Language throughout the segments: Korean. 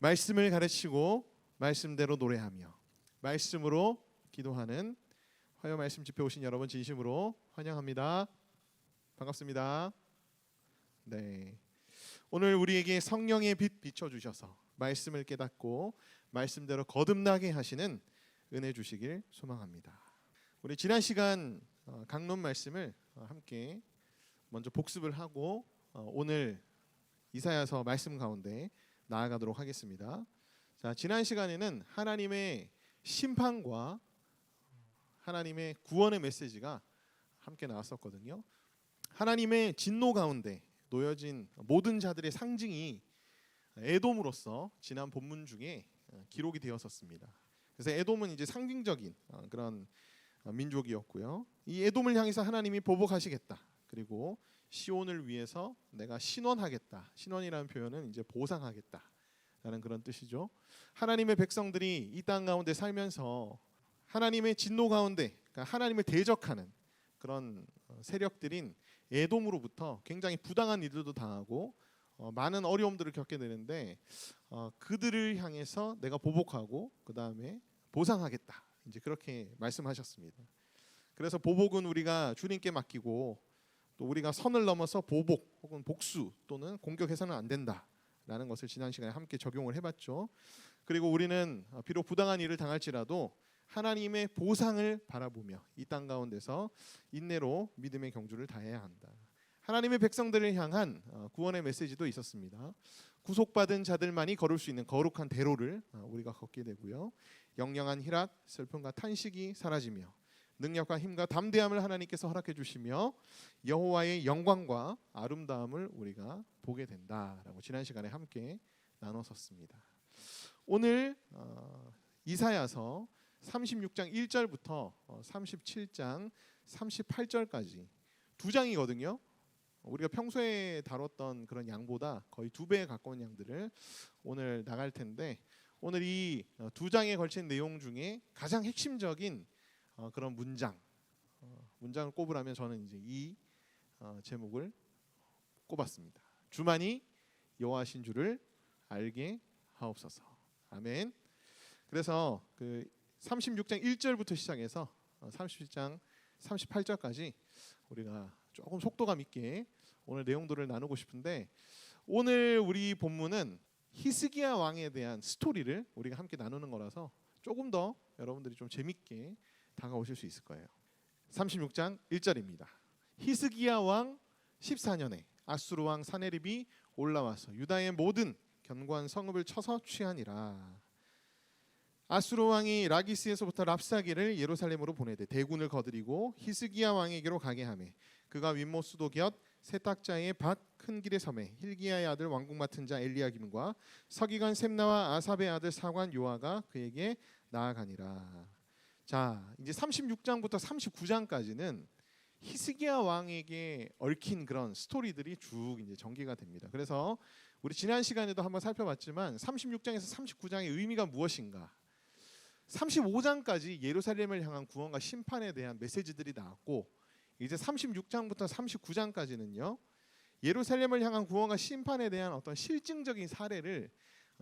말씀을 가르치고 말씀대로 노래하며 말씀으로 기도하는 화요 말씀 집회 오신 여러분 진심으로 환영합니다. 반갑습니다. 네, 오늘 우리에게 성령의 빛 비춰주셔서 말씀을 깨닫고 말씀대로 거듭나게 하시는 은혜 주시길 소망합니다. 우리 지난 시간 강론 말씀을 함께 먼저 복습을 하고 오늘 이사야서 말씀 가운데 나아가도록 하겠습니다. 자, 지난 시간에는 하나님의 심판과 하나님의 구원의 메시지가 함께 나왔었거든요. 하나님의 진노 가운데 놓여진 모든 자들의 상징이 에돔으로서 지난 본문 중에 기록이 되었었습니다. 그래서 에돔은 이제 상징적인 그런 민족이었고요. 이 에돔을 향해서 하나님이 보복하시겠다. 그리고 시온을 위해서 내가 신원하겠다. 신원이라는 표현은 이제 보상하겠다라는 그런 뜻이죠. 하나님의 백성들이 이 땅 가운데 살면서 하나님의 진노 가운데, 그러니까 하나님을 대적하는 그런 세력들인 에돔으로부터 굉장히 부당한 일들도 당하고 많은 어려움들을 겪게 되는데 그들을 향해서 내가 보복하고 그 다음에 보상하겠다. 이제 그렇게 말씀하셨습니다. 그래서 보복은 우리가 주님께 맡기고 또 우리가 선을 넘어서 보복 혹은 복수 또는 공격해서는 안 된다라는 것을 지난 시간에 함께 적용을 해봤죠. 그리고 우리는 비록 부당한 일을 당할지라도 하나님의 보상을 바라보며 이 땅 가운데서 인내로 믿음의 경주를 다해야 한다. 하나님의 백성들을 향한 구원의 메시지도 있었습니다. 구속받은 자들만이 걸을 수 있는 거룩한 대로를 우리가 걷게 되고요. 영영한 희락, 슬픔과 탄식이 사라지며 능력과 힘과 담대함을 하나님께서 허락해 주시며 여호와의 영광과 아름다움을 우리가 보게 된다라고 지난 시간에 함께 나눴었습니다. 오늘 이사야서 36장 1절부터 37장 38절까지 두 장이거든요. 우리가 평소에 다뤘던 그런 양보다 거의 2배에 가까운 양들을 오늘 나갈 텐데 오늘 이 두 장에 걸친 내용 중에 가장 핵심적인 그런 문장을 꼽으라면 저는 이제 이 제목을 꼽았습니다. 주만이 여호와신 줄을 알게 하옵소서. 아멘. 그래서 그 36장 1절부터 시작해서 37장 38절까지 우리가 조금 속도감 있게 오늘 내용들을 나누고 싶은데 오늘 우리 본문은 히스기야 왕에 대한 스토리를 우리가 함께 나누는 거라서 조금 더 여러분들이 좀 재밌게 다가오실 수 있을 거예요. 36장 1절입니다. 히스기야 왕 14년에 아수르 왕 사네립이 올라와서 유다의 모든 견고한 성읍을 쳐서 취하니라. 아수르 왕이 라기스에서부터 랍사기를 예루살렘으로 보내되 대군을 거드리고 히스기야 왕에게로 가게 하매 그가 윗못 수도 곁 세탁자의 밭 큰 길에 섬에 hil기야의 아들 왕궁 맡은 자 엘리야김과 서기관 셈나와 아삽의 아들 사관 요아가 그에게 나아가니라. 자, 이제 36장부터 39장까지는 히스기야 왕에게 얽힌 그런 스토리들이 쭉 이제 전개가 됩니다. 그래서 우리 지난 시간에도 한번 살펴봤지만 36장에서 39장의 의미가 무엇인가? 35장까지 예루살렘을 향한 구원과 심판에 대한 메시지들이 나왔고 이제 36장부터 39장까지는요. 예루살렘을 향한 구원과 심판에 대한 어떤 실증적인 사례를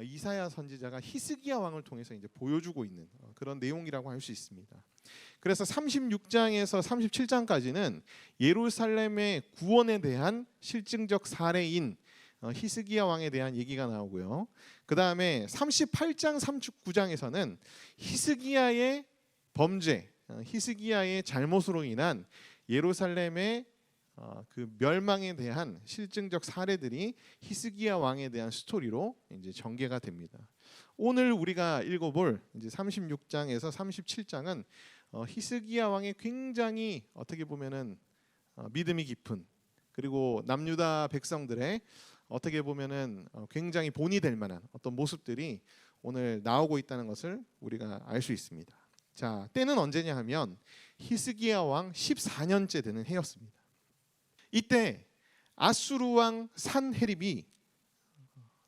이사야 선지자가 히스기야 왕을 통해서 이제 보여주고 있는 그런 내용이라고 할 수 있습니다. 그래서 36장에서 37장까지는 예루살렘의 구원에 대한 실증적 사례인 히스기야 왕에 대한 얘기가 나오고요. 그 다음에 38장 39장에서는 히스기야의 범죄, 히스기야의 잘못으로 인한 예루살렘의 그 멸망에 대한 실증적 사례들이 히스기야 왕에 대한 스토리로 이제 전개가 됩니다. 오늘 우리가 읽어볼 이제 36장에서 37장은 히스기야 왕의 굉장히 어떻게 보면은 믿음이 깊은 그리고 남유다 백성들의 어떻게 보면은 굉장히 본이 될 만한 어떤 모습들이 오늘 나오고 있다는 것을 우리가 알 수 있습니다. 자, 때는 언제냐 하면 히스기야 왕 14년째 되는 해였습니다. 이때 아수르 왕 산헤립이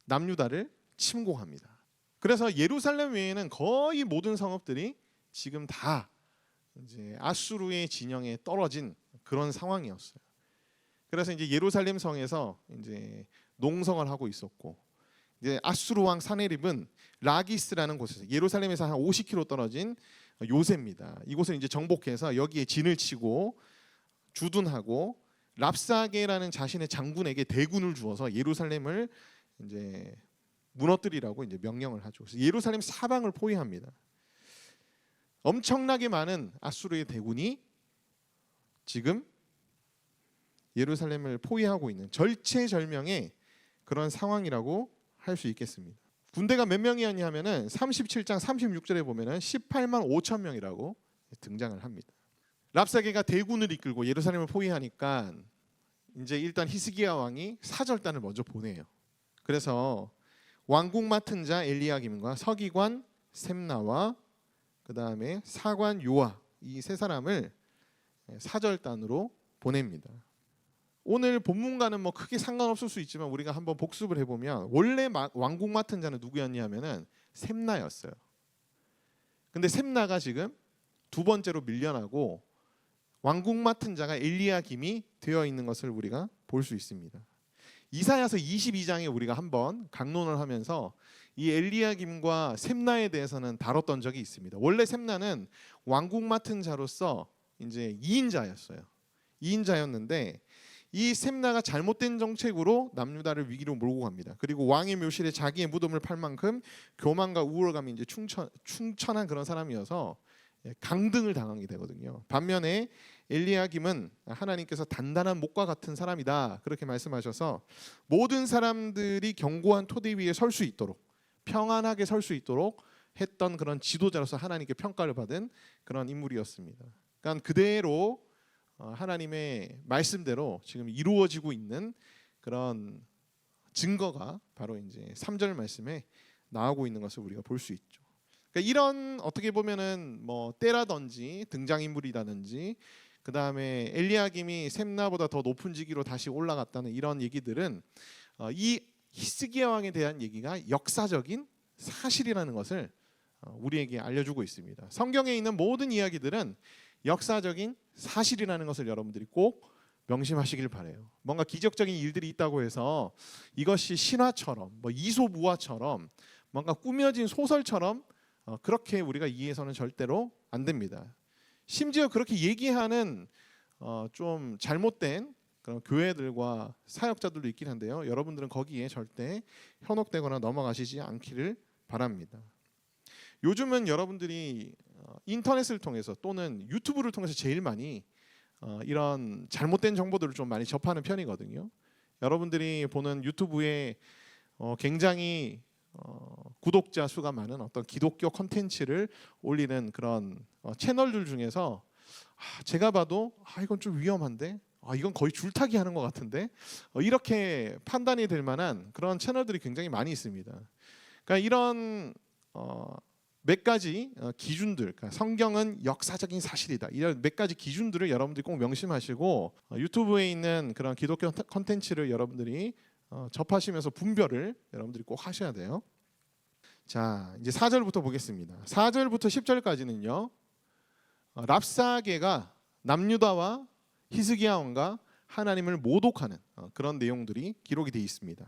남유다를 침공합니다. 그래서 예루살렘 외에는 거의 모든 성읍들이 지금 다 이제 아수르의 진영에 떨어진 그런 상황이었어요. 그래서 이제 예루살렘 성에서 이제 농성을 하고 있었고 이제 아수르 왕 사네립은 라기스라는 곳에서 예루살렘에서 한 50km 떨어진 요새입니다. 이곳을 이제 정복해서 여기에 진을 치고 주둔하고 랍사게라는 자신의 장군에게 대군을 주어서 예루살렘을 이제 무너뜨리라고 이제 명령을 하죠. 그래서 예루살렘 사방을 포위합니다. 엄청나게 많은 아수르의 대군이 지금 예루살렘을 포위하고 있는 절체절명의 그런 상황이라고 할 수 있겠습니다. 군대가 몇 명이었냐 하면은 37장 36절에 보면은 18만 5천 명이라고 등장을 합니다. 랍사게가 대군을 이끌고 예루살렘을 포위하니까 이제 일단 히스기야 왕이 사절단을 먼저 보내요. 그래서 왕궁 맡은 자 엘리야김과 서기관 셈나와 그 다음에 사관 요아 이 세 사람을 사절단으로 보냅니다. 오늘 본문과는 뭐 크게 상관없을 수 있지만 우리가 한번 복습을 해보면 원래 왕궁 맡은 자는 누구였냐면은 셈나였어요. 근데 셈나가 지금 두 번째로 밀려나고 왕궁 맡은 자가 엘리야김이 되어 있는 것을 우리가 볼 수 있습니다. 이사야서 22장에 우리가 한번 강론을 하면서 이 엘리야김과 셈나에 대해서는 다뤘던 적이 있습니다. 원래 셈나는 왕궁 맡은 자로서 이제 2인자였어요. 2인자였는데 이 셈나가 잘못된 정책으로 남유다를 위기로 몰고 갑니다. 그리고 왕의 묘실에 자기의 무덤을 팔 만큼 교만과 우월감이 이제 충천한 그런 사람이어서 강등을 당하게 되거든요. 반면에 엘리야김은 하나님께서 단단한 목과 같은 사람이다 그렇게 말씀하셔서 모든 사람들이 견고한 토대 위에 설 수 있도록 평안하게 설 수 있도록 했던 그런 지도자로서 하나님께 평가를 받은 그런 인물이었습니다. 그러니까 그대로 하나님의 말씀대로 지금 이루어지고 있는 그런 증거가 바로 이제 3절 말씀에 나오고 있는 것을 우리가 볼 수 있죠. 그러니까 이런 어떻게 보면은 뭐 때라든지 등장인물이라든지 그 다음에 엘리야김이 셈나보다 더 높은 직위로 다시 올라갔다는 이런 얘기들은 이 히스기야 왕에 대한 얘기가 역사적인 사실이라는 것을 우리에게 알려주고 있습니다. 성경에 있는 모든 이야기들은 역사적인 사실이라는 것을 여러분들이 꼭 명심하시길 바래요. 뭔가 기적적인 일들이 있다고 해서 이것이 신화처럼 뭐 이솝우화처럼 뭔가 꾸며진 소설처럼 그렇게 우리가 이해해서는 절대로 안 됩니다. 심지어 그렇게 얘기하는 좀 잘못된 그런 교회들과 사역자들도 있긴 한데요. 여러분들은 거기에 절대 현혹되거나 넘어가시지 않기를 바랍니다. 요즘은 여러분들이 인터넷을 통해서 또는 유튜브를 통해서 제일 많이 이런 잘못된 정보들을 좀 많이 접하는 편이거든요. 여러분들이 보는 유튜브에 굉장히 구독자 수가 많은 어떤 기독교 콘텐츠를 올리는 그런 채널들 중에서 제가 봐도 이건 좀 위험한데 이건 거의 줄타기 하는 것 같은데 이렇게 판단이 될 만한 그런 채널들이 굉장히 많이 있습니다. 그러니까 이런 몇 가지 기준들, 그러니까 성경은 역사적인 사실이다. 이런 몇 가지 기준들을 여러분들이 꼭 명심하시고 유튜브에 있는 그런 기독교 콘텐츠를 여러분들이 접하시면서 분별을 여러분들이 꼭 하셔야 돼요. 자, 이제 4절부터 보겠습니다. 4절부터 10절까지는요. 랍사게가 남유다와 히스기야 왕과 하나님을 모독하는 그런 내용들이 기록이 되어 있습니다.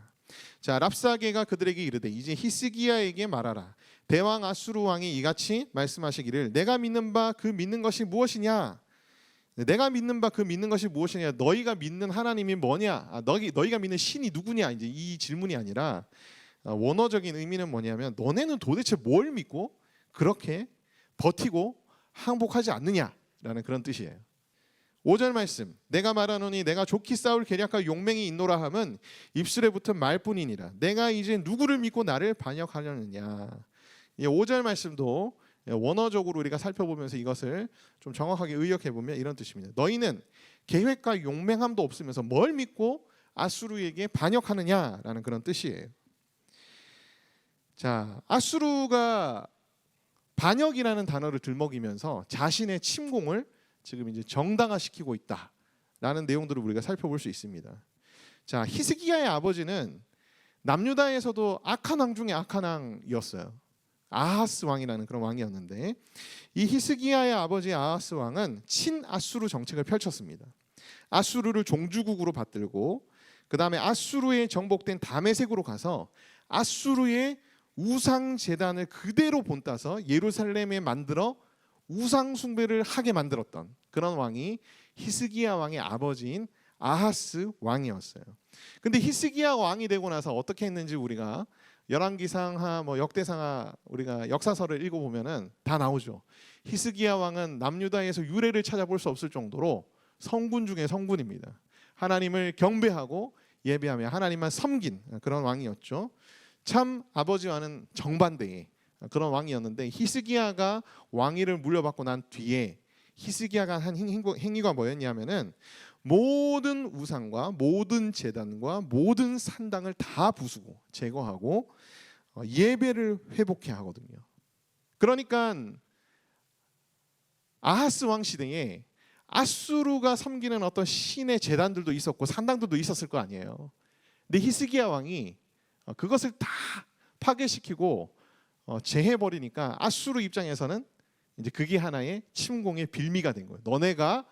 자, 랍사게가 그들에게 이르되 이제 히스기야에게 말하라. 대왕 아수르 왕이 이같이 말씀하시기를 내가 믿는 바 그 믿는 것이 무엇이냐? 내가 믿는 바 그 믿는 것이 무엇이냐? 너희가 믿는 하나님이 뭐냐? 너희가 믿는 신이 누구냐? 이제 이 질문이 아니라 원어적인 의미는 뭐냐면 너네는 도대체 뭘 믿고 그렇게 버티고 항복하지 않느냐라는 그런 뜻이에요. 5절 말씀 내가 말하노니 내가 좋게 싸울 계략과 용맹이 있노라 함은 입술에 붙은 말뿐이니라. 내가 이제 누구를 믿고 나를 반역하려느냐. 5절 말씀도 원어적으로 우리가 살펴보면서 이것을 좀 정확하게 의역해 보면 이런 뜻입니다. 너희는 계획과 용맹함도 없으면서 뭘 믿고 아수르에게 반역하느냐라는 그런 뜻이에요. 자, 아수르가 반역이라는 단어를 들먹이면서 자신의 침공을 지금 이제 정당화시키고 있다라는 내용들을 우리가 살펴볼 수 있습니다. 자, 히스기야의 아버지는 남유다에서도 악한 왕 중에 악한 왕이었어요. 아하스 왕이라는 그런 왕이었는데 이 히스기야의 아버지 아하스 왕은 친아수르 정책을 펼쳤습니다. 아수르를 종주국으로 받들고 그 다음에 아수르에 정복된 다메섹으로 가서 아수르의 우상 제단을 그대로 본따서 예루살렘에 만들어 우상 숭배를 하게 만들었던 그런 왕이 히스기야 왕의 아버지인 아하스 왕이었어요. 근데 히스기야 왕이 되고 나서 어떻게 했는지 우리가 열왕기상하 역대상하 우리가 역사서를 읽어보면은 다 나오죠. 히스기야 왕은 남유다에서 유래를 찾아볼 수 없을 정도로 성군 중에 성군입니다. 하나님을 경배하고 예배하며 하나님만 섬긴 그런 왕이었죠. 참 아버지와는 정반대의 그런 왕이었는데 히스기야가 왕위를 물려받고 난 뒤에 히스기야가 한 행위가 뭐였냐면은 모든 우상과 모든 제단과 모든 산당을 다 부수고 제거하고 예배를 회복해 하거든요. 그러니까 아하스 왕 시대에 아수르가 섬기는 어떤 신의 제단들도 있었고 산당들도 있었을 거 아니에요. 근데 히스기야 왕이 그것을 다 파괴시키고 제해버리니까 아수르 입장에서는 이제 그게 하나의 침공의 빌미가 된 거예요. 너네가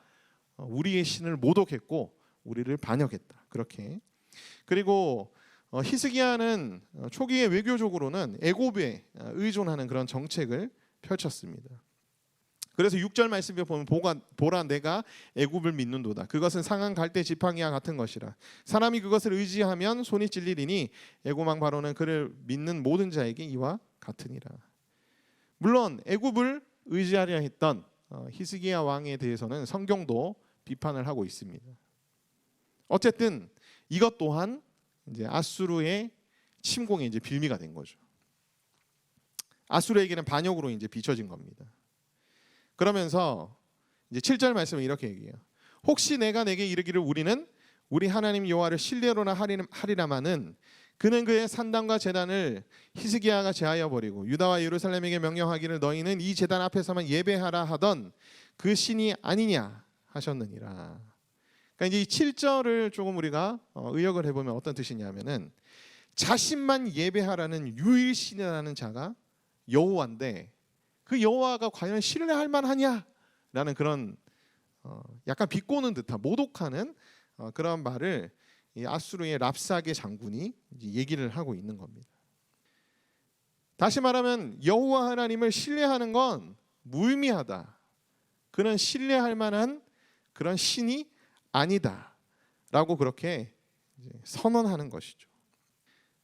우리의 신을 모독했고 우리를 반역했다. 그렇게. 그리고 히스기야는 초기에 외교적으로는 애굽에 의존하는 그런 정책을 펼쳤습니다. 그래서 6절 말씀에 보면 보라 내가 애굽을 믿는도다. 그것은 상한 갈대 지팡이와 같은 것이라. 사람이 그것을 의지하면 손이 찔리리니 애굽 왕 바로는 그를 믿는 모든 자에게 이와 같으니라. 물론 애굽을 의지하려 했던 히스기야 왕에 대해서는 성경도 비판을 하고 있습니다. 어쨌든 이것 또한 이제 아수르의 침공의 이제 빌미가 된 거죠. 아수르에게는 반역으로 이제 비춰진 겁니다. 그러면서 이제 7절 말씀은 이렇게 얘기해요. 혹시 내가 내게 이르기를 우리는 우리 하나님 여호와를 신뢰로나 하리라마는 그는 그의 산당과 제단을 히스기야가 제하여 버리고 유다와 예루살렘에게 명령하기를 너희는 이 제단 앞에서만 예배하라 하던 그 신이 아니냐 하셨느니라. 그러니까 이제 이 7절을 조금 우리가 의역을 해보면 어떤 뜻이냐면은 자신만 예배하라는 유일신이라는 자가 여호와인데 그 여호와가 과연 신뢰할 만하냐라는 그런 약간 비꼬는 듯한 모독하는 그런 말을 이 아수르의 랍사게 장군이 얘기를 하고 있는 겁니다. 다시 말하면 여호와 하나님을 신뢰하는 건 무의미하다. 그는 신뢰할 만한 그런 신이 아니다라고 그렇게 선언하는 것이죠.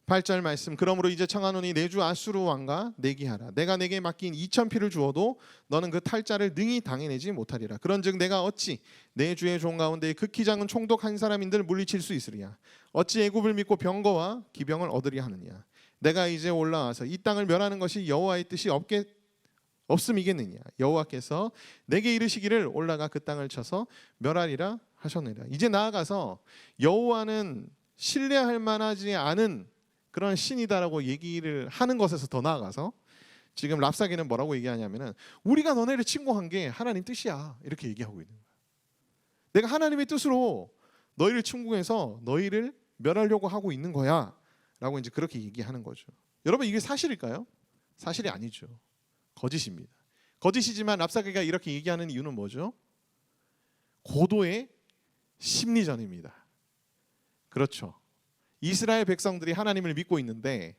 8절 말씀 그러므로 이제 청하노니 내 주 아수르 왕과 내기하라. 내가 내게 맡긴 2,000피를 주어도 너는 그 탈자를 능히 당해내지 못하리라. 그런즉 내가 어찌 내 주의 종 가운데 극히 작은 총독 한 사람인들 물리칠 수 있으리야. 어찌 애굽을 믿고 병거와 기병을 얻으리 하느냐. 내가 이제 올라와서 이 땅을 멸하는 것이 여호와의 뜻이 없음이겠느냐. 여호와께서 내게 이르시기를 올라가 그 땅을 쳐서 멸하리라 하셨느니라. 이제 나아가서 여호와는 신뢰할 만하지 않은 그런 신이다라고 얘기를 하는 것에서 더 나아가서 지금 랍사게는 뭐라고 얘기하냐면은 우리가 너네를 침공한 게 하나님 뜻이야 이렇게 얘기하고 있는 거야. 내가 하나님의 뜻으로 너희를 침공해서 너희를 멸하려고 하고 있는 거야 라고 이제 그렇게 얘기하는 거죠. 여러분 이게 사실일까요? 사실이 아니죠. 거짓입니다. 거짓이지만 랍사게가 이렇게 얘기하는 이유는 뭐죠? 고도의 심리전입니다. 그렇죠. 이스라엘 백성들이 하나님을 믿고 있는데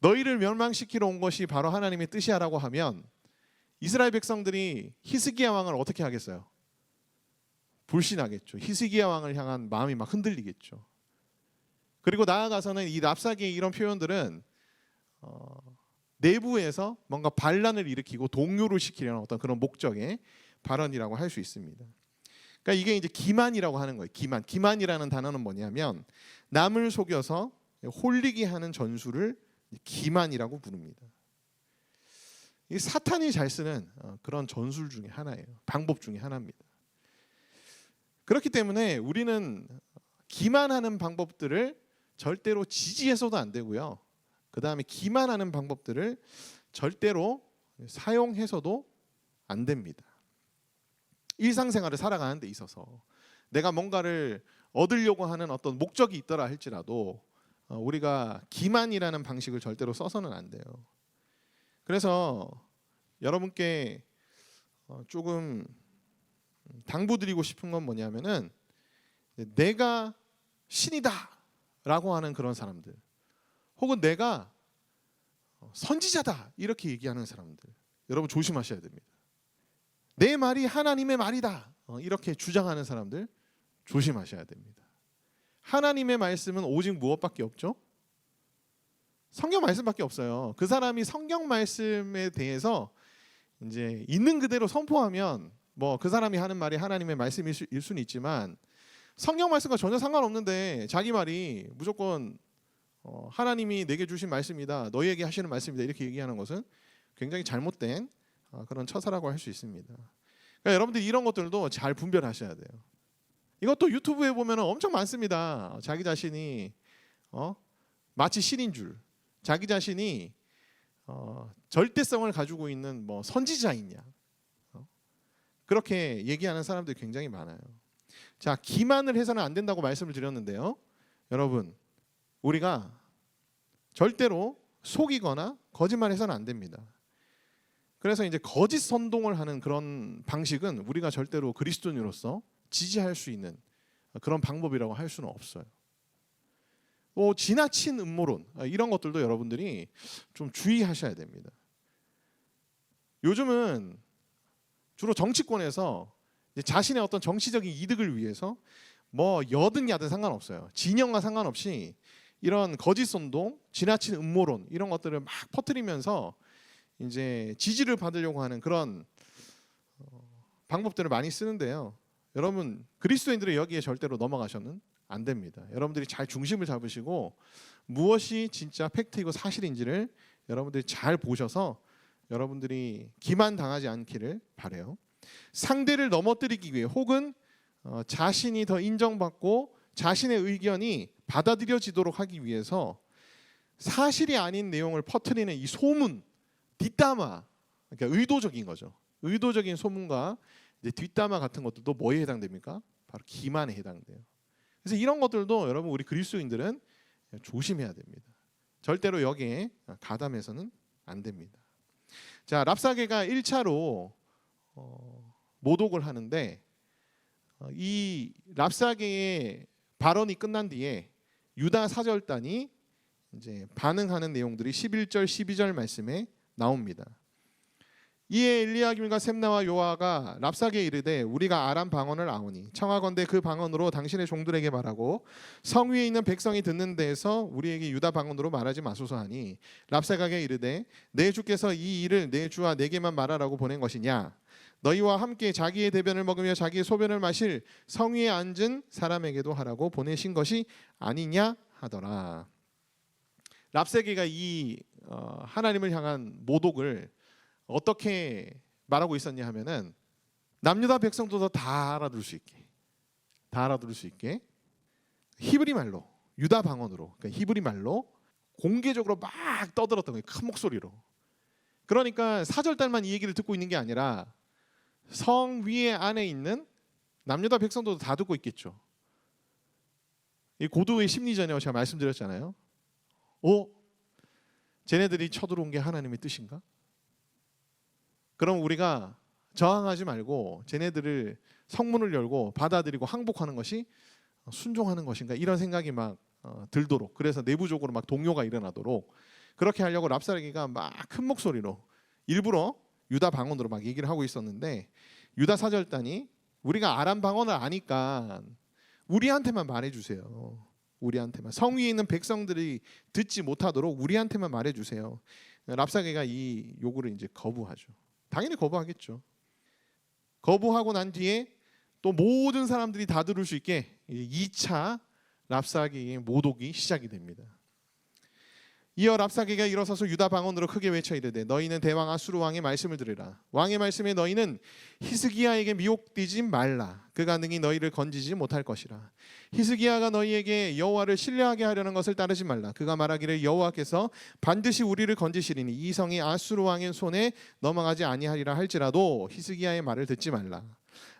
너희를 멸망시키러 온 것이 바로 하나님의 뜻이야라고 하면 이스라엘 백성들이 히스기야 왕을 어떻게 하겠어요? 불신하겠죠. 히스기야 왕을 향한 마음이 막 흔들리겠죠. 그리고 나아가서는 이 랍사게의 이런 표현들은 내부에서 뭔가 반란을 일으키고 동요를 시키려는 어떤 그런 목적의 발언이라고 할 수 있습니다. 그러니까 이게 이제 기만이라고 하는 거예요. 기만이라는 단어는 뭐냐면 남을 속여서 홀리게 하는 전술을 기만이라고 부릅니다. 이 사탄이 잘 쓰는 그런 전술 중에 하나예요. 방법 중에 하나입니다. 그렇기 때문에 우리는 기만하는 방법들을 절대로 지지해서도 안 되고요. 그 다음에 기만하는 방법들을 절대로 사용해서도 안 됩니다. 일상생활을 살아가는 데 있어서 내가 뭔가를 얻으려고 하는 어떤 목적이 있더라 할지라도 우리가 기만이라는 방식을 절대로 써서는 안 돼요. 그래서 여러분께 조금 당부드리고 싶은 건 뭐냐면은 내가 신이다 라고 하는 그런 사람들, 혹은 내가 선지자다 이렇게 얘기하는 사람들, 여러분 조심하셔야 됩니다. 내 말이 하나님의 말이다 이렇게 주장하는 사람들 조심하셔야 됩니다. 하나님의 말씀은 오직 무엇밖에 없죠? 성경 말씀밖에 없어요. 그 사람이 성경 말씀에 대해서 이제 있는 그대로 선포하면 뭐 그 사람이 하는 말이 하나님의 말씀일 수는 있지만 성경 말씀과 전혀 상관없는데 자기 말이 무조건 하나님이 내게 주신 말씀이다, 너희에게 하시는 말씀이다 이렇게 얘기하는 것은 굉장히 잘못된 그런 처사라고 할 수 있습니다. 그러니까 여러분들 이런 것들도 잘 분별하셔야 돼요. 이것도 유튜브에 보면 엄청 많습니다. 자기 자신이 마치 신인 줄, 자기 자신이 절대성을 가지고 있는 뭐 선지자이냐 그렇게 얘기하는 사람들이 굉장히 많아요. 자, 기만을 해서는 안 된다고 말씀을 드렸는데요. 여러분, 우리가 절대로 속이거나 거짓말해서는 안 됩니다. 그래서 이제 거짓 선동을 하는 그런 방식은 우리가 절대로 그리스도인으로서 지지할 수 있는 그런 방법이라고 할 수는 없어요. 또 지나친 음모론 이런 것들도 여러분들이 좀 주의하셔야 됩니다. 요즘은 주로 정치권에서 자신의 어떤 정치적인 이득을 위해서 뭐 여든 야든 상관없어요. 진영과 상관없이 이런 거짓 선동, 지나친 음모론 이런 것들을 막 퍼뜨리면서 이제 지지를 받으려고 하는 그런 방법들을 많이 쓰는데요. 여러분, 그리스도인들은 여기에 절대로 넘어가셔는 안 됩니다. 여러분들이 잘 중심을 잡으시고 무엇이 진짜 팩트이고 사실인지를 여러분들이 잘 보셔서 여러분들이 기만당하지 않기를 바라요. 상대를 넘어뜨리기 위해 혹은 자신이 더 인정받고 자신의 의견이 받아들여지도록 하기 위해서 사실이 아닌 내용을 퍼뜨리는 이 소문, 뒷담화, 그러니까 의도적인 거죠. 의도적인 소문과 이제 뒷담화 같은 것들도 뭐에 해당됩니까? 바로 기만에 해당돼요. 그래서 이런 것들도 여러분 우리 그리스도인들은 조심해야 됩니다. 절대로 여기에 가담해서는 안 됩니다. 자, 랍사게가 1차로 모독을 하는데 이 랍사게의 발언이 끝난 뒤에 유다 사절단이 이제 반응하는 내용들이 11절 12절 말씀에 나옵니다. 이에 엘리야김과 셈나와 요아가 랍사게에 이르되 우리가 아람 방언을 아오니 청하건대 그 방언으로 당신의 종들에게 말하고 성 위에 있는 백성이 듣는 데에서 우리에게 유다 방언으로 말하지 마소서 하니 랍사게에게 이르되 내 주께서 이 일을 내 주와 내게만 말하라고 보낸 것이냐, 너희와 함께 자기의 대변을 먹으며 자기의 소변을 마실 성 위에 앉은 사람에게도 하라고 보내신 것이 아니냐 하더라. 랍사게가 이 하나님을 향한 모독을 어떻게 말하고 있었냐 하면은 남유다 백성도 다 알아들을 수 있게 히브리 말로, 유다 방언으로, 그러니까 히브리 말로 공개적으로 막 떠들었던 거예요. 큰 목소리로. 그러니까 사절단만 이 얘기를 듣고 있는 게 아니라 성 위에 안에 있는 남유다 백성도 다 듣고 있겠죠. 이 고도의 심리전이라고 제가 말씀드렸잖아요. 쟤네들이 쳐들어온 게 하나님의 뜻인가? 그럼 우리가 저항하지 말고 쟤네들을 성문을 열고 받아들이고 항복하는 것이 순종하는 것인가? 이런 생각이 막 들도록, 그래서 내부적으로 막 동요가 일어나도록 그렇게 하려고 랍사게가 막 큰 목소리로 일부러 유다 방언으로 막 얘기를 하고 있었는데 유다 사절단이 우리가 아람 방언을 아니까 우리한테만 말해주세요. 우리한테만, 성 위에 있는 백성들이 듣지 못하도록 우리한테만 말해주세요. 랍사게가 이 요구를 이제 거부하죠. 당연히 거부하겠죠. 거부하고 난 뒤에 또 모든 사람들이 다 들을 수 있게 2차 랍사게의 모독이 시작이 됩니다. 이어 랍사게가 일어서서 유다 방언으로 크게 외쳐 이르되 너희는 대왕 아수르 왕의 말씀을 들으라. 왕의 말씀에 너희는 히스기야에게 미혹되지 말라. 그가 능히 너희를 건지지 못할 것이라. 히스기야가 너희에게 여호와를 신뢰하게 하려는 것을 따르지 말라. 그가 말하기를 여호와께서 반드시 우리를 건지시리니 이 성이 아수르 왕의 손에 넘어가지 아니하리라 할지라도 히스기야의 말을 듣지 말라.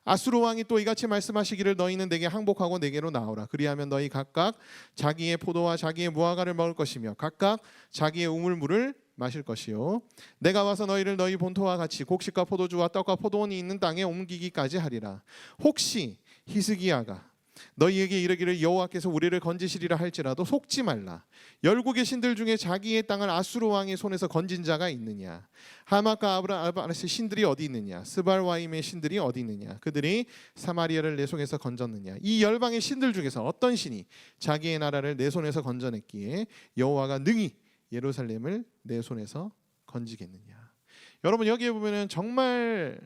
아수르 왕이 또 이같이 말씀하시기를 너희는 내게 항복하고 내게로 나오라. 그리하면 너희 각각 자기의 포도와 자기의 무화과를 먹을 것이며 각각 자기의 우물물을 마실 것이요 내가 와서 너희를 너희 본토와 같이 곡식과 포도주와 떡과 포도원이 있는 땅에 옮기기까지 하리라. 혹시 히스기야가 너희에게 이르기를 여호와께서 우리를 건지시리라 할지라도 속지 말라. 열국의 신들 중에 자기의 땅을 아수르 왕의 손에서 건진 자가 있느냐? 하맛과 아브라스의 신들이 어디 있느냐? 스발와임의 신들이 어디 있느냐? 그들이 사마리아를 내 손에서 건졌느냐? 이 열방의 신들 중에서 어떤 신이 자기의 나라를 내 손에서 건져냈기에 여호와가 능히 예루살렘을 내 손에서 건지겠느냐? 여러분, 여기에 보면은 정말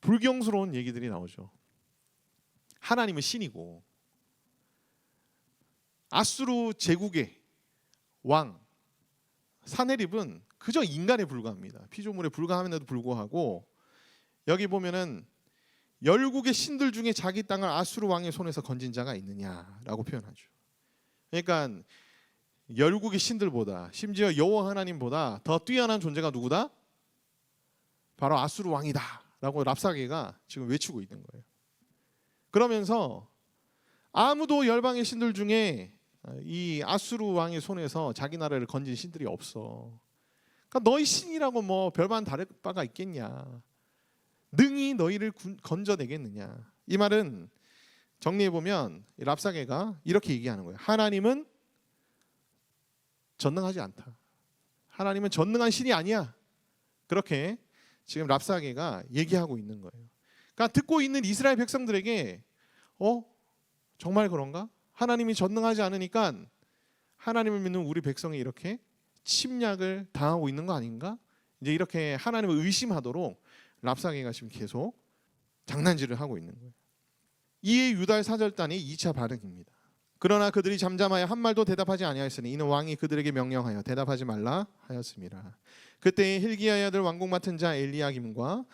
불경스러운 얘기들이 나오죠. 하나님은 신이고 아수르 제국의 왕 사네립은 그저 인간에 불과합니다. 피조물에 불과함에도 불구하고 여기 보면은 열국의 신들 중에 자기 땅을 아수르 왕의 손에서 건진 자가 있느냐라고 표현하죠. 그러니까 열국의 신들보다, 심지어 여호와 하나님보다 더 뛰어난 존재가 누구다? 바로 아수르 왕이다라고 랍사게가 지금 외치고 있는 거예요. 그러면서 아무도 열방의 신들 중에 이 아수르 왕의 손에서 자기 나라를 건진 신들이 없어. 그러니까 너희 신이라고 뭐 별반 다를 바가 있겠냐? 능히 너희를 건져내겠느냐? 이 말은 정리해 보면 랍사게가 이렇게 얘기하는 거예요. 하나님은 전능하지 않다. 하나님은 전능한 신이 아니야. 그렇게 지금 랍사게가 얘기하고 있는 거예요. 그러니까 듣고 있는 이스라엘 백성들에게 정말 그런가? 하나님이 전능하지 않으니까 하나님을 믿는 우리 백성이 이렇게 침략을 당하고 있는 거 아닌가? 이제 이렇게 하나님을 의심하도록 랍사게가 지금 계속 장난질을 하고 있는 거예요. 이에 유다 사절단이 2차 반응입니다. 그러나 그들이 잠잠하여 한 말도 대답하지 아니하였으니 이는 왕이 그들에게 명령하여 대답하지 말라 하였습니다. 그때 hil기야의 아들 왕궁 맡은 자 엘리야김과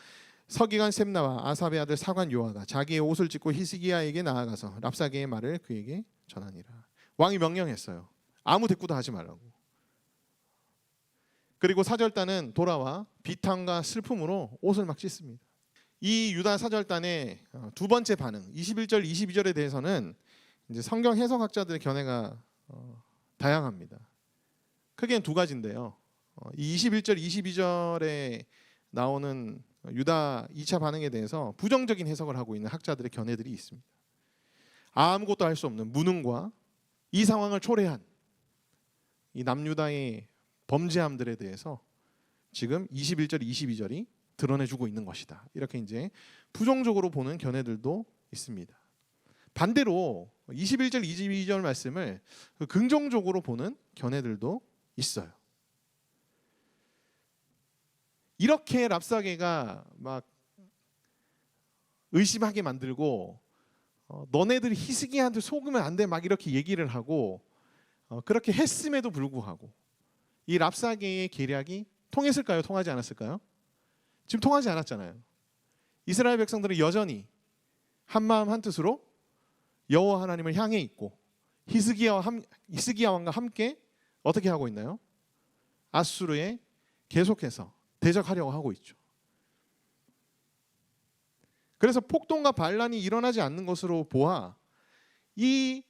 서기관 셈나와 아삽의 아들 사관 요아가 자기의 옷을 찢고 히스기야에게 나아가서 랍사게의 말을 그에게 전하니라. 왕이 명령했어요. 아무 대꾸도 하지 말라고. 그리고 사절단은 돌아와 비탄과 슬픔으로 옷을 막 찢습니다. 이 유다 사절단의 두 번째 반응, 21절, 22절에 대해서는 이제 성경 해석학자들의 견해가 다양합니다. 크게는 두 가지인데요. 이 21절, 22절에 나오는 유다 2차 반응에 대해서 부정적인 해석을 하고 있는 학자들의 견해들이 있습니다. 아무것도 할 수 없는 무능과 이 상황을 초래한 이 남유다의 범죄함들에 대해서 지금 21절, 22절이 드러내주고 있는 것이다. 이렇게 이제 부정적으로 보는 견해들도 있습니다. 반대로 21절, 22절 말씀을 긍정적으로 보는 견해들도 있어요. 이렇게 랍사게가 막 의심하게 만들고 너네들이 히스기야한테 속으면 안 돼 막 이렇게 얘기를 하고 그렇게 했음에도 불구하고 이 랍사게의 계략이 통했을까요? 통하지 않았을까요? 지금 통하지 않았잖아요. 이스라엘 백성들은 여전히 한마음 한뜻으로 여호와 하나님을 향해 있고 히스기야 왕과 함께 어떻게 하고 있나요? 아수르에 계속해서 대적하려고 하고 있죠. 그래서 폭동과 반란이 일어나지 않는 것으로 보아 이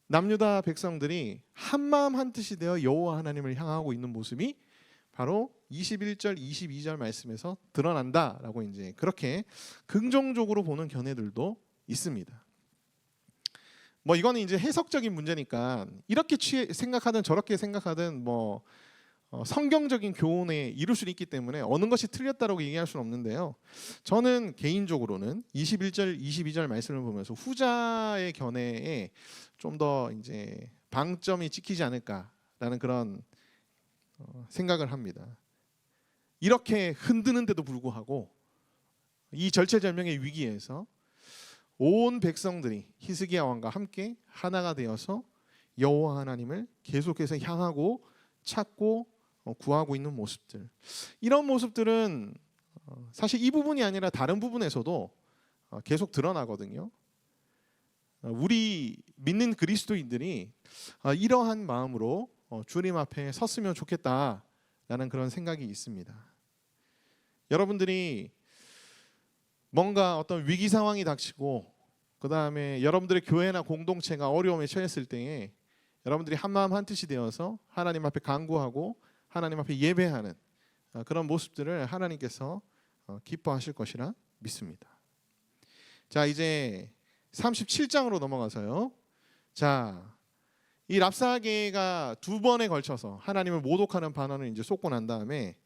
남유다 백성들이 한마음 한뜻이 되어 여호와 하나님을 향하고 있는 모습이 바로 21절, 22절 말씀에서 드러난다라고 이제 그렇게 긍정적으로 보는 견해들도 있습니다. 뭐 이거는 이제 해석적인 문제니까 이렇게 생각하든 저렇게 생각하든 뭐 성경적인 교훈에 이룰 수 있기 때문에 어느 것이 틀렸다라고 얘기할 수는 없는데요. 저는 개인적으로는 21절, 22절 말씀을 보면서 후자의 견해에 좀 더 이제 방점이 찍히지 않을까라는 그런 생각을 합니다. 이렇게 흔드는데도 불구하고 이 절체절명의 위기에서 온 백성들이 히스기야 왕과 함께 하나가 되어서 여호와 하나님을 계속해서 향하고 찾고 구하고 있는 모습들, 이런 모습들은 사실 이 부분이 아니라 다른 부분에서도 계속 드러나거든요. 우리 믿는 그리스도인들이 이러한 마음으로 주님 앞에 섰으면 좋겠다라는 그런 생각이 있습니다. 여러분들이 뭔가 어떤 위기 상황이 닥치고 그 다음에 여러분들의 교회나 공동체가 어려움에 처했을 때에 여러분들이 한마음 한뜻이 되어서 하나님 앞에 간구하고 하나님 앞에 예배하는 그런 모습들을 하나님께서 기뻐하실 것이라 믿습니다. 자, 이제 37장으로 넘어가서요. 자, 이 랍사게가 두 번에 걸쳐서 하나님을 모독하는 반언을 이제 쏟고 난 다음에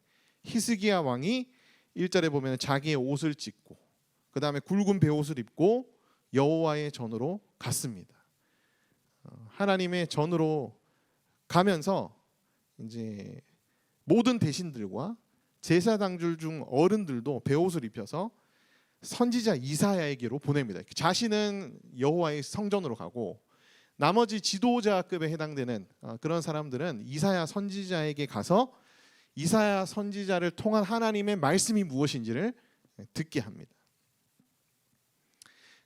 히스기야 왕이 1절에 보면 자기의 옷을 찢고 그 다음에 굵은 베옷을 입고 여호와의 전으로 갔습니다. 하나님의 전으로 가면서 이제 모든 대신들과 제사 당줄 중 어른들도 베옷을 입혀서 선지자 이사야에게로 보냅니다. 자신은 여호와의 성전으로 가고 나머지 지도자급에 해당되는 그런 사람들은 이사야 선지자에게 가서 이사야 선지자를 통한 하나님의 말씀이 무엇인지를 듣게 합니다.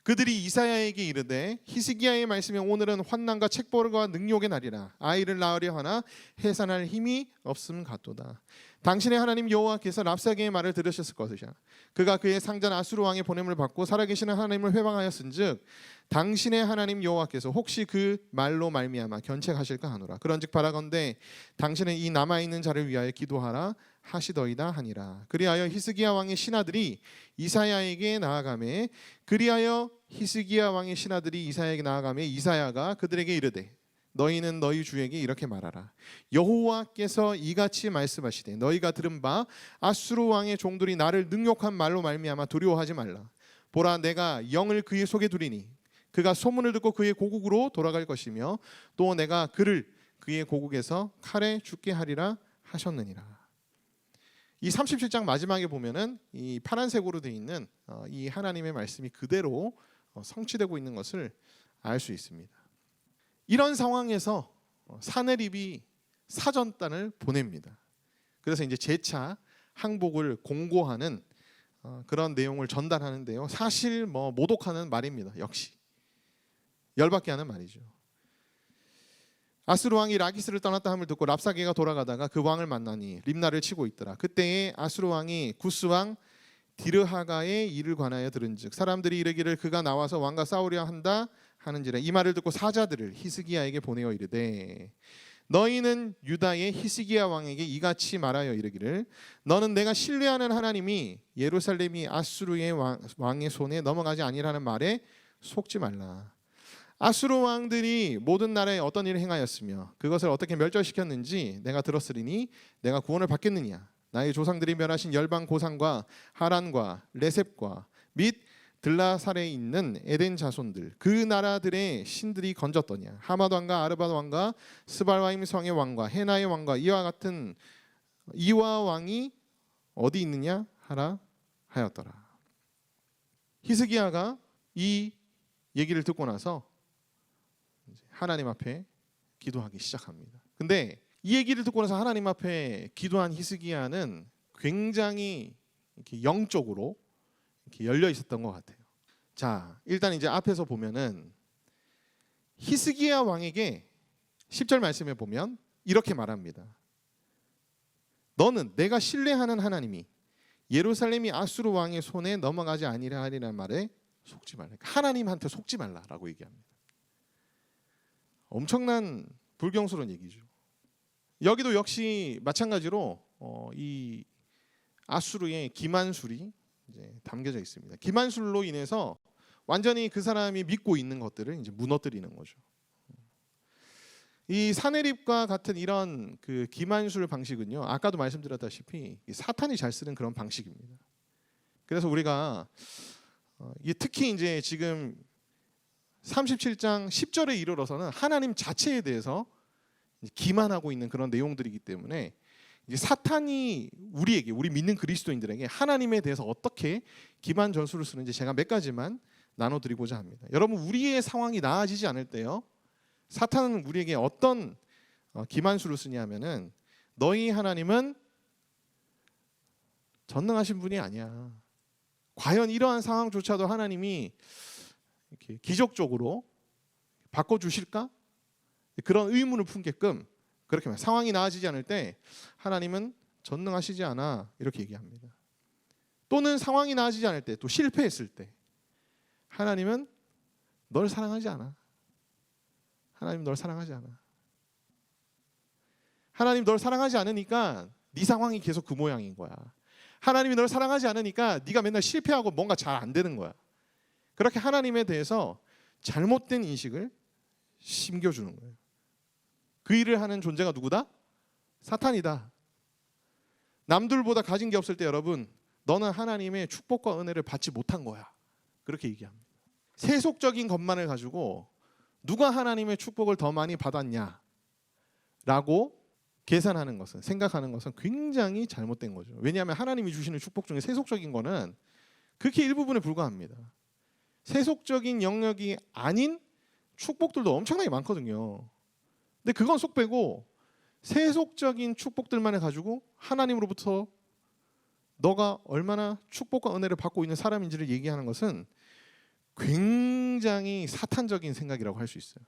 그들이 이사야에게 이르되 히스기야의 말씀이 오늘은 환난과 책벌과 능욕의 날이라 아이를 낳으려 하나 해산할 힘이 없음 같도다. 당신의 하나님 여호와께서 랍사게의 말을 들으셨을 것이야. 그가 그의 상전 아수르 왕의 보냄을 받고 살아계시는 하나님을 회방하였은즉 당신의 하나님 여호와께서 혹시 그 말로 말미암아 견책하실까 하노라. 그런즉 바라건대 당신은 이 남아있는 자를 위하여 기도하라 하시더이다 하니라. 그리하여 히스기야 왕의 신하들이 이사야에게 나아가매 그리하여 히스기야 왕의 신하들이 이사야에게 나아가매 이사야가 그들에게 이르되 너희는 너희 주에게 이렇게 말하라. 여호와께서 이같이 말씀하시되 너희가 들은 바 아수르 왕의 종들이 나를 능욕한 말로 말미암아 두려워하지 말라. 보라 내가 영을 그의 속에 두리니 그가 소문을 듣고 그의 고국으로 돌아갈 것이며 또 내가 그를 그의 고국에서 칼에 죽게 하리라 하셨느니라. 이 37장 마지막에 보면은 이 파란색으로 되어 있는 이 하나님의 말씀이 그대로 성취되고 있는 것을 알 수 있습니다. 이런 상황에서 사네립이 사전단을 보냅니다. 그래서 이제 재차 항복을 공고하는 그런 내용을 전달하는데요. 사실 뭐 모독하는 말입니다. 역시 열받게 하는 말이죠. 아수르 왕이 라기스를 떠났다 함을 듣고 랍사게가 돌아가다가 그 왕을 만나니 림나를 치고 있더라. 그때에 아수르 왕이 구스 왕 디르하가의 일을 관하여 들은즉 사람들이 이르기를 그가 나와서 왕과 싸우려 한다 하는지라. 이 말을 듣고 사자들을 히스기야에게 보내어 이르되 너희는 유다의 히스기야 왕에게 이같이 말하여 이르기를 너는 내가 신뢰하는 하나님이 예루살렘이 아수르의 왕의 손에 넘어가지 아니라는 말에 속지 말라. 아수르 왕들이 모든 나라에 어떤 일을 행하였으며 그것을 어떻게 멸절시켰는지 내가 들었으리니 내가 구원을 받겠느냐. 나의 조상들이 멸하신 열방 고산과 하란과 레셉과 및 들라살에 있는 에덴 자손들 그 나라들의 신들이 건졌더냐. 하맛 왕과 아르밧 왕과 스발와임 성의 왕과 헤나의 왕과 이와 같은 이와 왕이 어디 있느냐 하라 하였더라. 히스기야가 이 얘기를 듣고 나서 하나님 앞에 기도하기 시작합니다. 근데 이 얘기를 듣고 나서 하나님 앞에 기도한 히스기야는 굉장히 이렇게 영적으로 이렇게 열려 있었던 것 같아요. 자, 일단 이제 앞에서 보면은 히스기야 왕에게 10절 말씀에 보면 이렇게 말합니다. 너는 내가 신뢰하는 하나님이 예루살렘이 아수르 왕의 손에 넘어가지 아니라 하리라는 말에 속지 말라. 하나님한테 속지 말라라고 얘기합니다. 엄청난 불경스러운 얘기죠. 여기도 역시 마찬가지로 이 아수르의 기만술이 이제 담겨져 있습니다. 기만술로 인해서 완전히 그 사람이 믿고 있는 것들을 이제 무너뜨리는 거죠. 이 사네립과 같은 이런 그 기만술 방식은요, 아까도 말씀드렸다시피 사탄이 잘 쓰는 그런 방식입니다. 그래서 우리가 특히 이제 지금 37장 10절에 이르러서는 하나님 자체에 대해서 기만하고 있는 그런 내용들이기 때문에 이제 사탄이 우리에게, 우리 믿는 그리스도인들에게 하나님에 대해서 어떻게 기만 전술을 쓰는지 제가 몇 가지만 나눠드리고자 합니다. 여러분, 우리의 상황이 나아지지 않을 때요, 사탄은 우리에게 어떤 기만술을 쓰냐면은 너희 하나님은 전능하신 분이 아니야. 과연 이러한 상황조차도 하나님이 이렇게 기적적으로 바꿔주실까? 그런 의문을 품게끔 그렇게 말해요. 상황이 나아지지 않을 때 하나님은 전능하시지 않아 이렇게 얘기합니다. 또는 상황이 나아지지 않을 때, 또 실패했을 때 하나님은 널 사랑하지 않아. 하나님 널 사랑하지 않아. 하나님 널 사랑하지 않으니까 네 상황이 계속 그 모양인 거야. 하나님이 널 사랑하지 않으니까 네가 맨날 실패하고 뭔가 잘 안 되는 거야. 그렇게 하나님에 대해서 잘못된 인식을 심겨주는 거예요. 그 일을 하는 존재가 누구다? 사탄이다. 남들보다 가진 게 없을 때 여러분, 너는 하나님의 축복과 은혜를 받지 못한 거야. 그렇게 얘기합니다. 세속적인 것만을 가지고 누가 하나님의 축복을 더 많이 받았냐 라고 계산하는 것은, 생각하는 것은 굉장히 잘못된 거죠. 왜냐하면 하나님이 주시는 축복 중에 세속적인 거는 그렇게 일부분에 불과합니다. 세속적인 영역이 아닌 축복들도 엄청나게 많거든요. 근데 그건 쏙 빼고 세속적인 축복들만을 가지고 하나님으로부터 너가 얼마나 축복과 은혜를 받고 있는 사람인지를 얘기하는 것은 굉장히 사탄적인 생각이라고 할 수 있어요.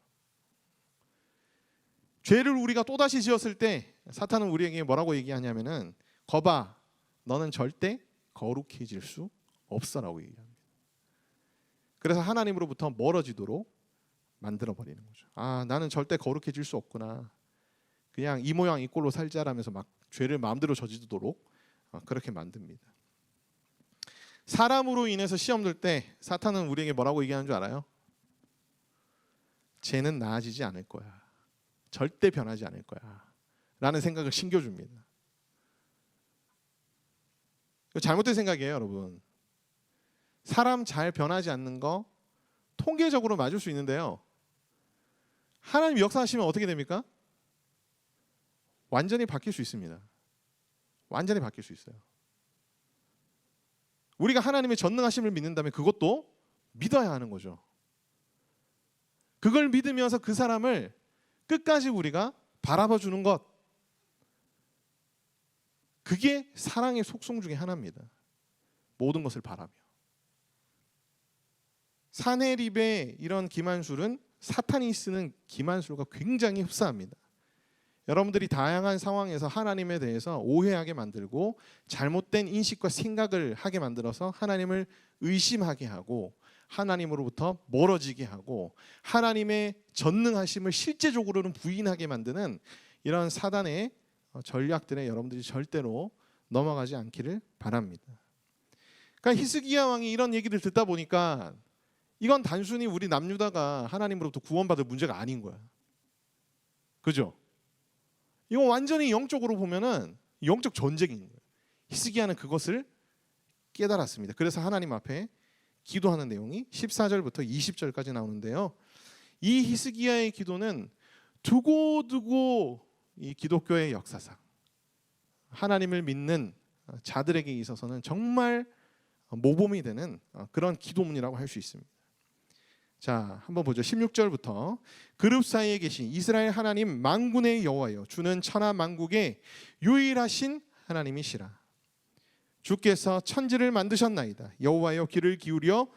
죄를 우리가 또다시 지었을 때 사탄은 우리에게 뭐라고 얘기하냐면은, 거봐, 너는 절대 거룩해질 수 없어라고 얘기합니다. 그래서 하나님으로부터 멀어지도록 만들어버리는 거죠. 아, 나는 절대 거룩해질 수 없구나. 그냥 이 모양 이 꼴로 살자라면서 막 죄를 마음대로 저지르도록 그렇게 만듭니다. 사람으로 인해서 시험 들 때 사탄은 우리에게 뭐라고 얘기하는 줄 알아요? 쟤는 나아지지 않을 거야. 절대 변하지 않을 거야. 라는 생각을 심겨줍니다. 잘못된 생각이에요, 여러분. 사람 잘 변하지 않는 거 통계적으로 맞을 수 있는데요. 하나님 역사하시면 어떻게 됩니까? 완전히 바뀔 수 있습니다. 완전히 바뀔 수 있어요. 우리가 하나님의 전능하심을 믿는다면 그것도 믿어야 하는 거죠. 그걸 믿으면서 그 사람을 끝까지 우리가 바라봐 주는 것, 그게 사랑의 속성 중에 하나입니다. 모든 것을 바라며. 사내립의 이런 기만술은 사탄이 쓰는 기만술과 굉장히 흡사합니다. 여러분들이 다양한 상황에서 하나님에 대해서 오해하게 만들고 잘못된 인식과 생각을 하게 만들어서 하나님을 의심하게 하고 하나님으로부터 멀어지게 하고 하나님의 전능하심을 실제적으로는 부인하게 만드는 이런 사단의 전략들에 여러분들이 절대로 넘어가지 않기를 바랍니다. 그러니까 히스기야 왕이 이런 얘기를 듣다 보니까 이건 단순히 우리 남유다가 하나님으로부터 구원받을 문제가 아닌 거야. 그죠? 이건 완전히 영적으로 보면은 영적 전쟁인 거예요. 히스기야는 그것을 깨달았습니다. 그래서 하나님 앞에 기도하는 내용이 14절부터 20절까지 나오는데요. 이 히스기야의 기도는 두고두고 이 기독교의 역사상 하나님을 믿는 자들에게 있어서는 정말 모범이 되는 그런 기도문이라고 할 수 있습니다. 자, 한번 보죠. 16절부터 그룹 사이에 계신 이스라엘 하나님 만군의 여호와여, 주는 천하 만국의 유일하신 하나님이시라. 주께서 천지를 만드셨나이다. 여호와여, 귀를 기울여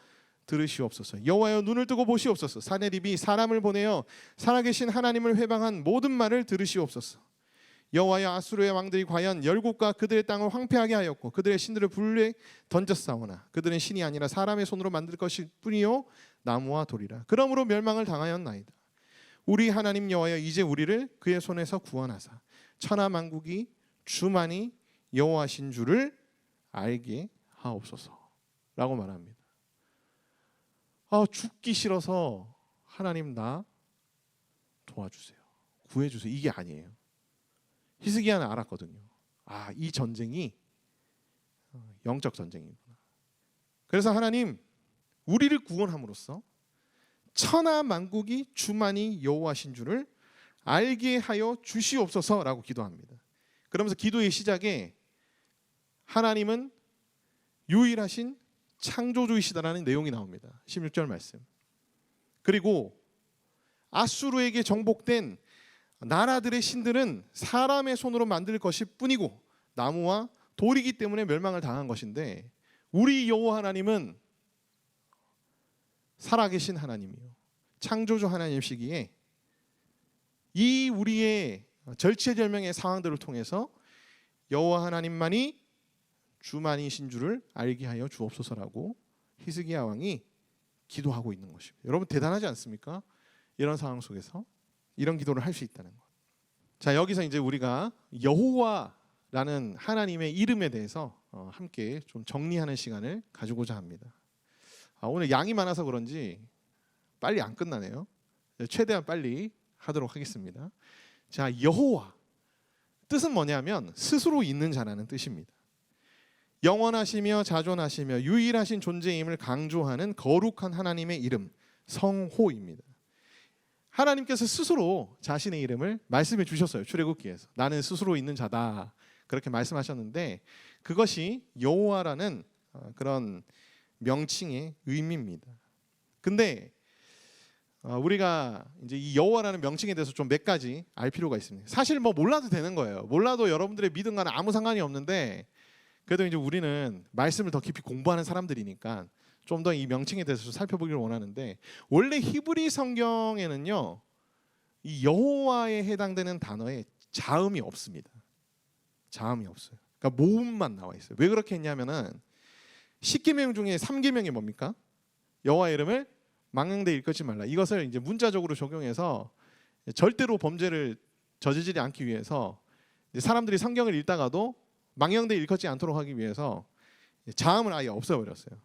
들으시옵소서. 여호와여, 눈을 뜨고 보시옵소서. 사내립이 사람을 보내어 살아계신 하나님을 회방한 모든 말을 들으시옵소서. 여호와여, 아수르의 왕들이 과연 열국과 그들의 땅을 황폐하게 하였고 그들의 신들을 불에 던졌사오나 그들은 신이 아니라 사람의 손으로 만들 것일 뿐이요 나무와 돌이라. 그러므로 멸망을 당하였나이다. 우리 하나님 여호와여, 이제 우리를 그의 손에서 구원하사 천하 만국이 주만이 여호와신 줄을 알게 하옵소서라고 말합니다. 죽기 싫어서 하나님 나 도와주세요, 구해주세요, 이게 아니에요. 히스기야는 알았거든요. 이 전쟁이 영적 전쟁이구나. 그래서 하나님, 우리를 구원함으로써 천하 만국이 주만이 여호와신 줄을 알게 하여 주시옵소서라고 기도합니다. 그러면서 기도의 시작에 하나님은 유일하신 창조주이시다라는 내용이 나옵니다. 16절 말씀. 그리고 아수르에게 정복된 나라들의 신들은 사람의 손으로 만들 것일 뿐이고 나무와 돌이기 때문에 멸망을 당한 것인데, 우리 여호와 하나님은 살아계신 하나님이요 창조주 하나님이시기에 이 우리의 절체절명의 상황들을 통해서 여호와 하나님만이 주만이신 줄을 알게 하여 주옵소서라고 히스기야 왕이 기도하고 있는 것입니다. 여러분 대단하지 않습니까? 이런 상황 속에서 이런 기도를 할 수 있다는 것. 자, 여기서 이제 우리가 여호와라는 하나님의 이름에 대해서 함께 좀 정리하는 시간을 가지고자 합니다. 오늘 양이 많아서 그런지 빨리 안 끝나네요. 최대한 빨리 하도록 하겠습니다. 자, 여호와 뜻은 뭐냐면 스스로 있는 자라는 뜻입니다. 영원하시며 자존하시며 유일하신 존재임을 강조하는 거룩한 하나님의 이름 성호입니다. 하나님께서 스스로 자신의 이름을 말씀해 주셨어요. 출애굽기에서 나는 스스로 있는 자다 그렇게 말씀하셨는데 그것이 여호와라는 그런 명칭의 의미입니다. 근데 우리가 이제 이 여호와라는 명칭에 대해서 좀 몇 가지 알 필요가 있습니다. 사실 뭐 몰라도 되는 거예요. 몰라도 여러분들의 믿음과는 아무 상관이 없는데 그래도 이제 우리는 말씀을 더 깊이 공부하는 사람들이니까 좀 더 이 명칭에 대해서 살펴보기를 원하는데 원래 히브리 성경에는요 이 여호와에 해당되는 단어에 자음이 없습니다. 자음이 없어요. 그러니까 모음만 나와 있어요. 왜 그렇게 했냐면은 10계명 중에 3계명이 뭡니까? 여호와의 이름을 망령되이 일컫지 말라. 이것을 이제 문자적으로 적용해서 절대로 범죄를 저지르지 않기 위해서 사람들이 성경을 읽다가도 망령되이 일컫지 않도록 하기 위해서 자음을 아예 없애버렸어요.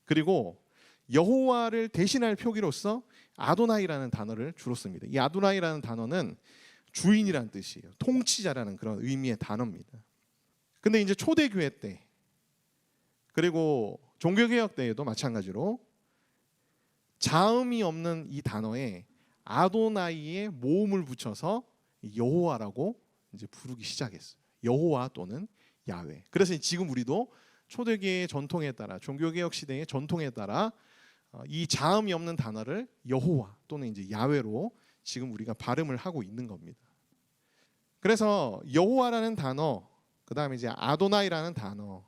그리고 여호와를 대신할 표기로서 아도나이라는 단어를 주로 씁니다. 이 아도나이라는 단어는 주인이라는 뜻이에요. 통치자라는 그런 의미의 단어입니다. 근데 이제 초대교회 때 그리고 종교개혁 때에도 마찬가지로 자음이 없는 이 단어에 아도나이의 모음을 붙여서 여호와라고 이제 부르기 시작했어요. 여호와 또는 야훼. 그래서 지금 우리도 초대교회의 전통에 따라 종교개혁 시대의 전통에 따라 이 자음이 없는 단어를 여호와 또는 이제 야훼로 지금 우리가 발음을 하고 있는 겁니다. 그래서 여호와라는 단어, 그다음에 이제 아도나이라는 단어,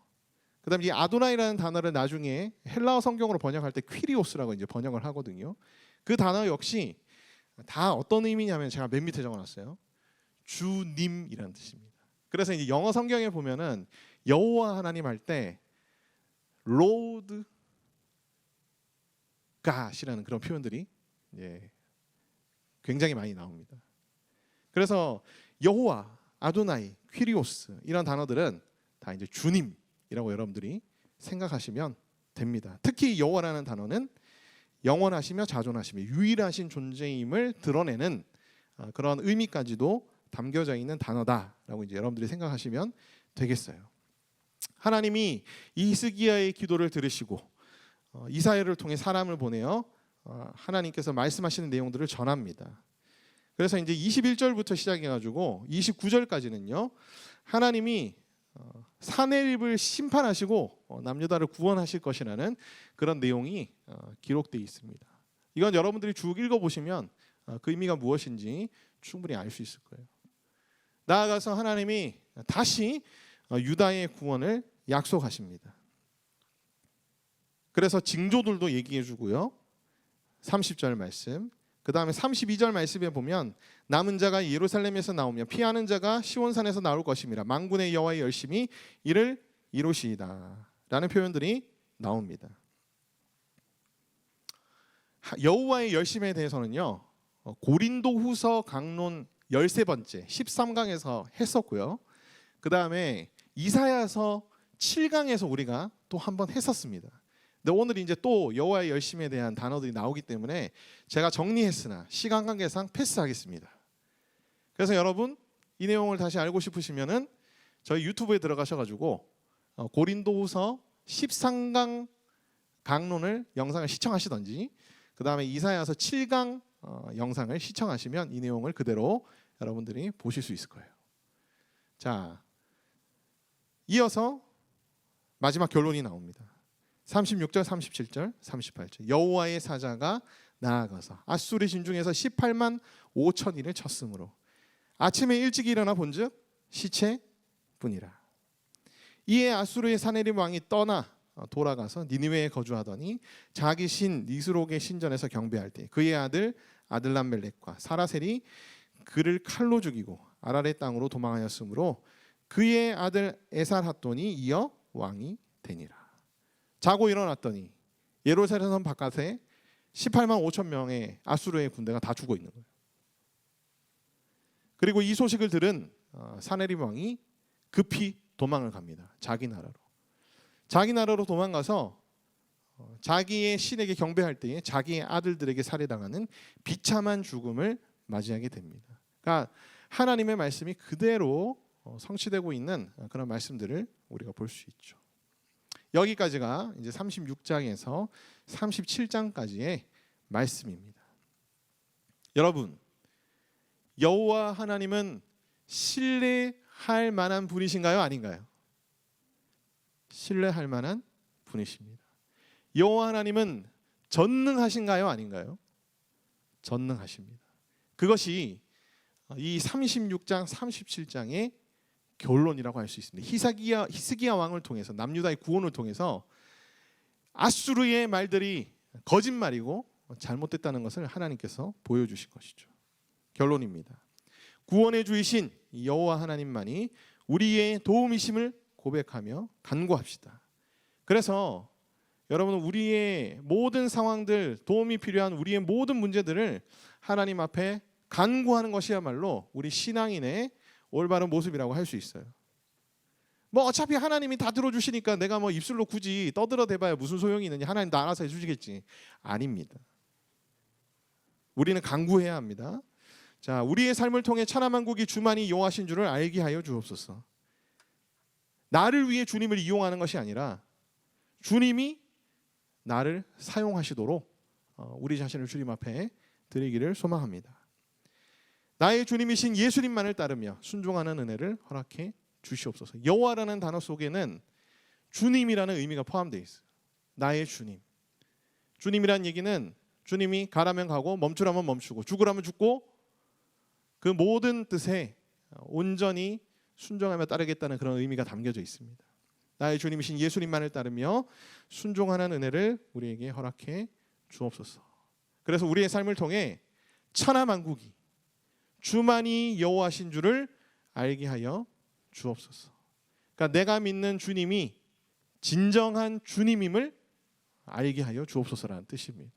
그다음에 이 아도나이라는 단어를 나중에 헬라어 성경으로 번역할 때 퀴리오스라고 이제 번역을 하거든요. 그 단어 역시 다 어떤 의미냐면 제가 맨 밑에 적어놨어요. 주님이라는 뜻입니다. 그래서 이제 영어 성경에 보면은 여호와 하나님 할 때 Lord God이라는 그런 표현들이 굉장히 많이 나옵니다. 그래서 여호와, 아도나이, 퀴리오스 이런 단어들은 다 이제 주님이라고 여러분들이 생각하시면 됩니다. 특히 여호와라는 단어는 영원하시며 자존하시며 유일하신 존재임을 드러내는 그런 의미까지도 담겨져 있는 단어다라고 이제 여러분들이 생각하시면 되겠어요. 하나님이 히스기야의 기도를 들으시고 이사야를 통해 사람을 보내어 하나님께서 말씀하시는 내용들을 전합니다. 그래서 이제 21절부터 시작해 가지고 29절까지는요. 하나님이 사내립을 심판하시고 남유다를 구원하실 것이라는 그런 내용이 기록되어 있습니다. 이건 여러분들이 쭉 읽어보시면 그 의미가 무엇인지 충분히 알 수 있을 거예요. 나아가서 하나님이 다시 유다의 구원을 약속하십니다. 그래서 징조들도 얘기해 주고요. 30절 말씀, 그 다음에 32절 말씀에 보면 남은 자가 예루살렘에서 나오며 피하는 자가 시온산에서 나올 것임이라 만군의 여호와의 열심히 이를 이루시이다 라는 표현들이 나옵니다. 여호와의 열심에 대해서는요 고린도후서 강론 13번째 13강에서 했었고요. 그 다음에 이사야서 7강에서 우리가 또 한 번 했었습니다. 근데 오늘 이제 또 여호와의 열심에 대한 단어들이 나오기 때문에 제가 정리했으나 시간 관계상 패스하겠습니다. 그래서 여러분 이 내용을 다시 알고 싶으시면은 저희 유튜브에 들어가셔가지고 고린도후서 13강 강론을 영상을 시청하시던지 그 다음에 이사야서 7강 영상을 시청하시면 이 내용을 그대로 여러분들이 보실 수 있을 거예요. 자, 이어서 마지막 결론이 나옵니다. 36절, 37절, 38절. 여호와의 사자가 나아가서 아수르 진중에서 18만 5천인을 쳤으므로 아침에 일찍 일어나 본즉 시체뿐이라. 이에 아수르의 사네립 왕이 떠나 돌아가서 니느웨에 거주하더니 자기 신 니스록의 신전에서 경배할 때 그의 아들 아들람멜렉과 사라셀이 그를 칼로 죽이고 아라렛 땅으로 도망하였으므로 그의 아들 에살핫돈이 이어 왕이 되니라. 자고 일어났더니 예루살렘 성 바깥에 18만 5천 명의 아수르의 군대가 다 죽어 있는 거예요. 그리고 이 소식을 들은 사네립 왕이 급히 도망을 갑니다. 자기 나라로 도망가서 자기의 신에게 경배할 때에 자기의 아들들에게 살해당하는 비참한 죽음을 맞이하게 됩니다. 그러니까 하나님의 말씀이 그대로 성취되고 있는 그런 말씀들을 우리가 볼 수 있죠. 여기까지가 이제 36장에서 37장까지의 말씀입니다. 여러분, 여호와 하나님은 신뢰할 만한 분이신가요? 아닌가요? 신뢰할 만한 분이십니다. 여호와 하나님은 전능하신가요? 아닌가요? 전능하십니다. 그것이 이 36장, 37장의 결론이라고 할 수 있습니다. 히스기야 왕을 통해서, 남유다의 구원을 통해서 아수르의 말들이 거짓말이고 잘못됐다는 것을 하나님께서 보여주신 것이죠. 결론입니다. 구원의 주이신 여호와 하나님만이 우리의 도움이심을 고백하며 간구합시다. 그래서 여러분, 우리의 모든 상황들, 도움이 필요한 우리의 모든 문제들을 하나님 앞에 간구하는 것이야말로 우리 신앙인의 올바른 모습이라고 할 수 있어요. 뭐 어차피 하나님이 다 들어주시니까 내가 뭐 입술로 굳이 떠들어대봐야 무슨 소용이 있느냐, 하나님 다 알아서 해주시겠지. 아닙니다. 우리는 간구해야 합니다. 자, 우리의 삶을 통해 천하만국이 주만이 여호와신 줄을 알게 하여 주옵소서. 나를 위해 주님을 이용하는 것이 아니라 주님이 나를 사용하시도록 우리 자신을 주님 앞에 드리기를 소망합니다. 나의 주님이신 예수님만을 따르며 순종하는 은혜를 허락해 주시옵소서. 여호와라는 단어 속에는 주님이라는 의미가 포함되어 있어요. 나의 주님. 주님이란 얘기는 주님이 가라면 가고 멈추라면 멈추고 죽으라면 죽고 그 모든 뜻에 온전히 순종하며 따르겠다는 그런 의미가 담겨져 있습니다. 나의 주님이신 예수님만을 따르며 순종하는 은혜를 우리에게 허락해 주옵소서. 그래서 우리의 삶을 통해 천하만국이 주만이 여호와신 줄을 알게 하여 주옵소서. 그러니까 내가 믿는 주님이 진정한 주님임을 알게 하여 주옵소서라는 뜻입니다.